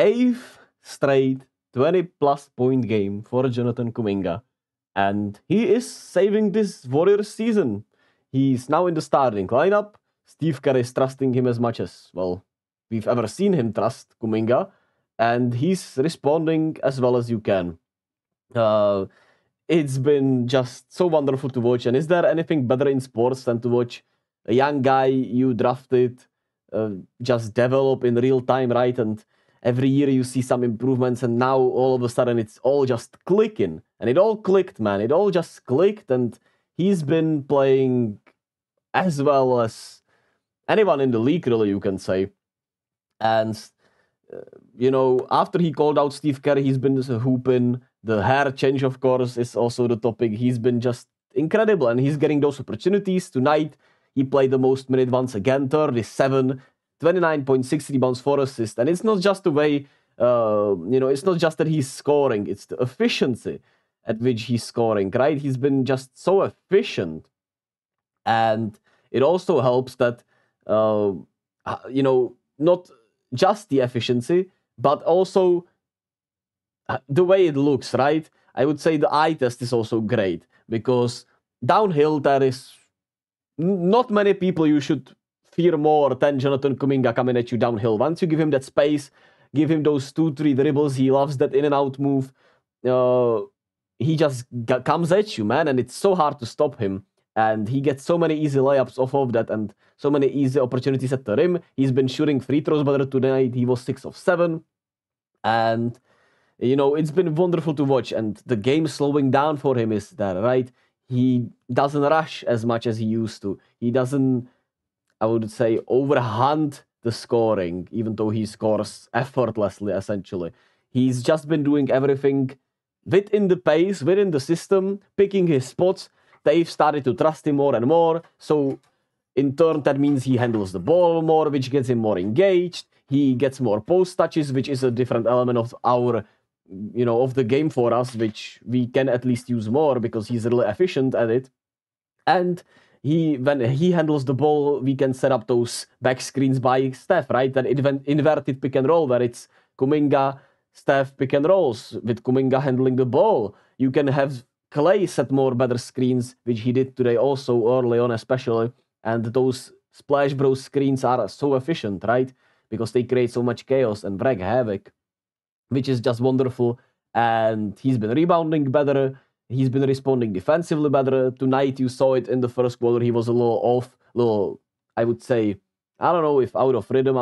8th straight 20-plus point game for Jonathan Kuminga. And he is saving this Warriors season. He's now in the starting lineup. Steve Kerr is trusting him as much as, well, we've ever seen him trust Kuminga. And he's responding as well as you can. It's been just so wonderful to watch. And is there anything better in sports than to watch a young guy you drafted just develop in real time, right? And every year you see some improvements, and now all of a sudden it's all just clicking. And it all clicked, man. It all just clicked, and he's been playing as well as anyone in the league, really, you can say. And, after he called out Steve Kerr, he's been hooping. The hair change, of course, is also the topic. He's been just incredible, and he's getting those opportunities. Tonight, he played the most minute once again, 37, 29.6 rebounds, 4 assists. And it's not just the way, it's not just that he's scoring, it's the efficiency at which he's scoring, right? He's been just so efficient. And it also helps that, not just the efficiency, but also the way it looks, right? I would say the eye test is also great, because downhill there is not many people you should fear more than Jonathan Kuminga coming at you downhill. Once you give him that space, give him those 2-3 dribbles, he loves that in and out move. He just comes at you, man, and it's so hard to stop him. And he gets so many easy layups off of that, and so many easy opportunities at the rim. He's been shooting free throws better tonight. He was 6 of 7. And, it's been wonderful to watch. And the game slowing down for him is that, right? He doesn't rush as much as he used to. He doesn't, I would say, overhunt the scoring, even though he scores effortlessly, essentially. He's just been doing everything within the pace, within the system, picking his spots. They've started to trust him more and more. So, in turn, that means he handles the ball more, which gets him more engaged. He gets more post touches, which is a different element of our of the game for us, which we can at least use more because he's really efficient at it. And when he handles the ball, we can set up those back screens by Steph, right? That inverted pick and roll, where it's Kuminga, Steph pick and rolls with Kuminga handling the ball. You can have Clay set more better screens, which he did today also early on especially. And those Splash Bros screens are so efficient, right? Because they create so much chaos and wreak havoc, which is just wonderful. And he's been rebounding better. He's been responding defensively better. Tonight, you saw it in the first quarter. He was a little off, I would say, I don't know if out of rhythm,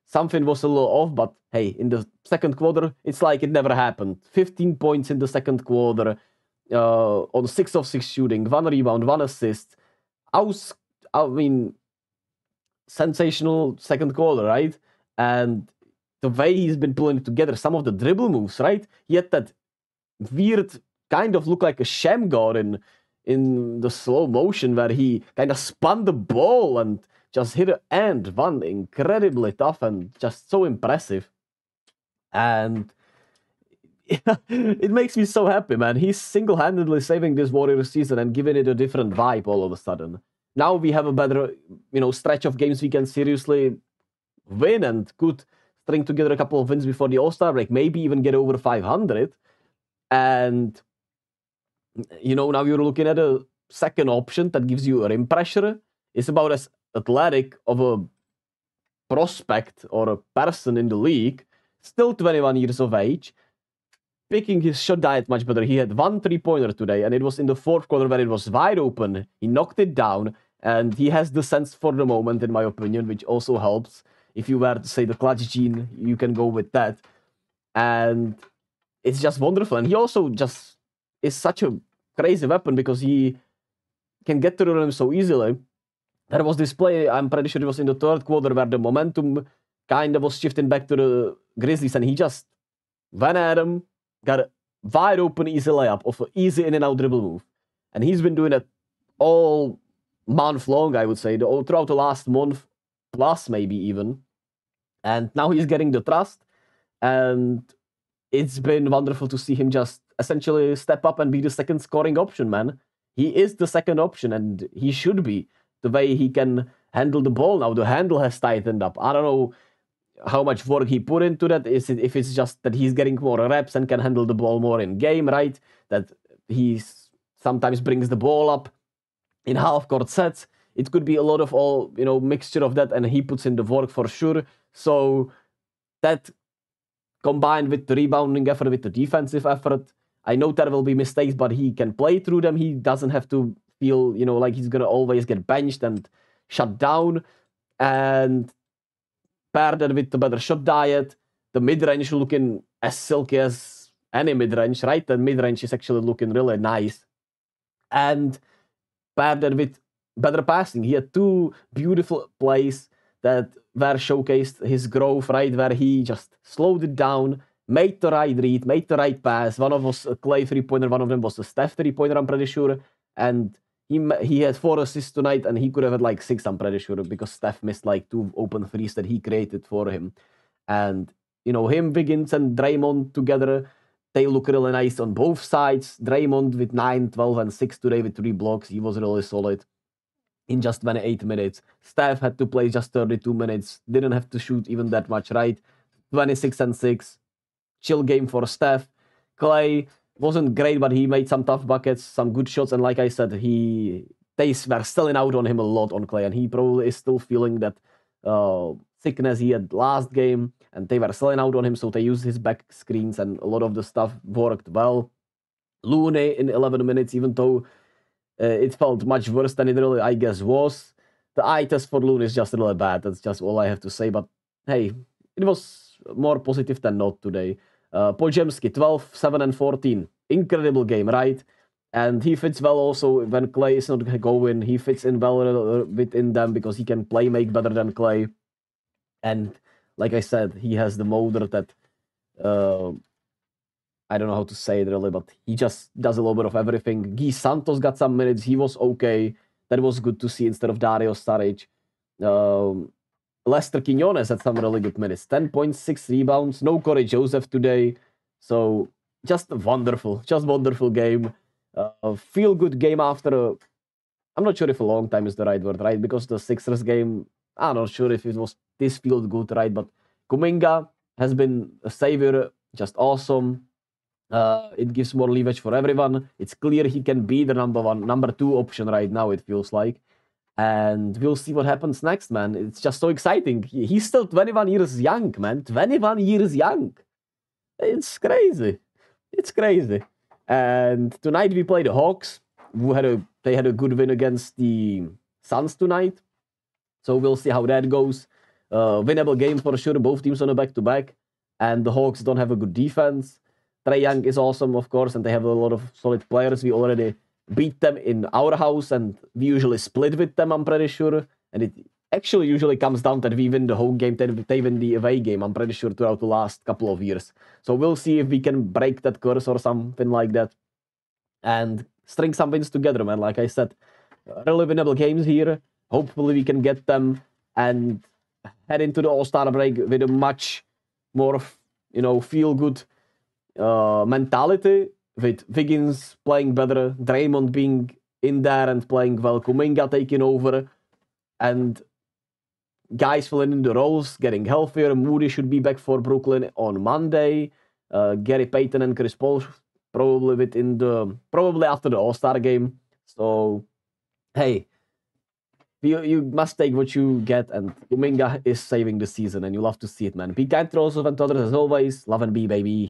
something was a little off. But hey, in the second quarter, it's like it never happened. 15 points in the second quarter, on 6 of 6 shooting, 1 rebound, 1 assist. Sensational second quarter, right? And the way he's been pulling together some of the dribble moves, right? He had that weird kind of look like a Shamgar in the slow motion where he kind of spun the ball and just hit an end one. Incredibly tough and just so impressive. And it makes me so happy, man. He's single-handedly saving this Warriors season and giving it a different vibe all of a sudden. Now we have a better, stretch of games we can seriously win and could string together a couple of wins before the All-Star break, maybe even get over 500. And, now you're looking at a second option that gives you rim pressure. It's about as athletic of a prospect or a person in the league, still 21 years of age, picking his shot diet much better. He had 1 3-pointer today, and it was in the fourth quarter where it was wide open. He knocked it down, and he has the sense for the moment, in my opinion, which also helps. If you were to say the clutch gene, you can go with that. And it's just wonderful. And he also just is such a crazy weapon because he can get to the rim so easily. There was this play, I'm pretty sure it was in the third quarter, where the momentum kind of was shifting back to the Grizzlies, and he just went at him, got a wide open easy layup of an easy in and out dribble move. And he's been doing it all month long, I would say, throughout the last month, plus maybe even. And now he's getting the trust, and it's been wonderful to see him just essentially step up and be the second scoring option, man. He is the second option, and he should be. The way he can handle the ball now, the handle has tightened up. I don't know how much work he put into that. If it's just that he's getting more reps and can handle the ball more in game, right? That he sometimes brings the ball up in half-court sets. It could be a lot of all, mixture of that, and he puts in the work for sure. So that combined with the rebounding effort, with the defensive effort, I know there will be mistakes, but he can play through them. He doesn't have to feel, like he's going to always get benched and shut down. And pair that with the better shot diet, the mid-range looking as silky as any mid-range, right? The mid-range is actually looking really nice. And pair that with better passing. He had 2 beautiful plays that were showcased his growth, right? Where he just slowed it down, made the right read, made the right pass. One of them was a Clay 3-pointer, one of them was a Steph 3-pointer, I'm pretty sure. And he had 4 assists tonight, and he could have had like 6, I'm pretty sure, because Steph missed like 2 open threes that he created for him. And, him, Wiggins, and Draymond together, they look really nice on both sides. Draymond with 9, 12, and 6 today with 3 blocks. He was really solid in just 28 minutes. Steph had to play just 32 minutes. Didn't have to shoot even that much, right? 26 and 6. Chill game for Steph. Clay wasn't great, but he made some tough buckets, some good shots. And like I said, they were selling out on him a lot on Clay. And he probably is still feeling that sickness he had last game. And they were selling out on him, so they used his back screens. And a lot of the stuff worked well. Looney in 11 minutes, even though it felt much worse than it really, I guess, was. The eye test for Looney is just really bad. That's just all I have to say. But hey, it was more positive than not today. Podziemski, 12, 7, and 14. Incredible game, right? And he fits well also when Clay is not going. He fits in well within them because he can play make better than Clay. And like I said, he has the motor that I don't know how to say it really, but he just does a little bit of everything. Guy Santos got some minutes. He was okay. That was good to see instead of Dario Saric. Lester Quinones had some really good minutes. 10.6 rebounds. No Corey Joseph today. So just wonderful game. Feel good game after I'm not sure if a long time is the right word, right? Because the Sixers game, I'm not sure if it was this feel good, right? But Kuminga has been a savior. Just awesome. It gives more leverage for everyone. It's clear he can be the number 2 option right now, it feels like. And we'll see what happens next, man. It's just so exciting. He's still 21 years young, man. 21 years young. It's crazy. It's crazy. And tonight we play the Hawks, they had a good win against the Suns tonight. So we'll see how that goes. Winnable game for sure. Both teams on a back-to-back. And the Hawks don't have a good defense. Trae Young is awesome, of course, and they have a lot of solid players. We already beat them in our house, and we usually split with them, I'm pretty sure. And it actually usually comes down that we win the home game, they win the away game, I'm pretty sure, throughout the last couple of years. So we'll see if we can break that curse or something like that. And string some wins together, man. Like I said, really winnable games here. Hopefully we can get them and head into the All-Star break with a much more, feel-good mentality, with Wiggins playing better, Draymond being in there and playing well, Kuminga taking over, and guys filling in the roles, getting healthier. Moody should be back for Brooklyn on Monday. Gary Payton and Chris Paul probably after the All-Star game. So, hey, you must take what you get, and Kuminga is saving the season, and you love to see it, man. Be kind to yourself and to others as always. Love and be, baby.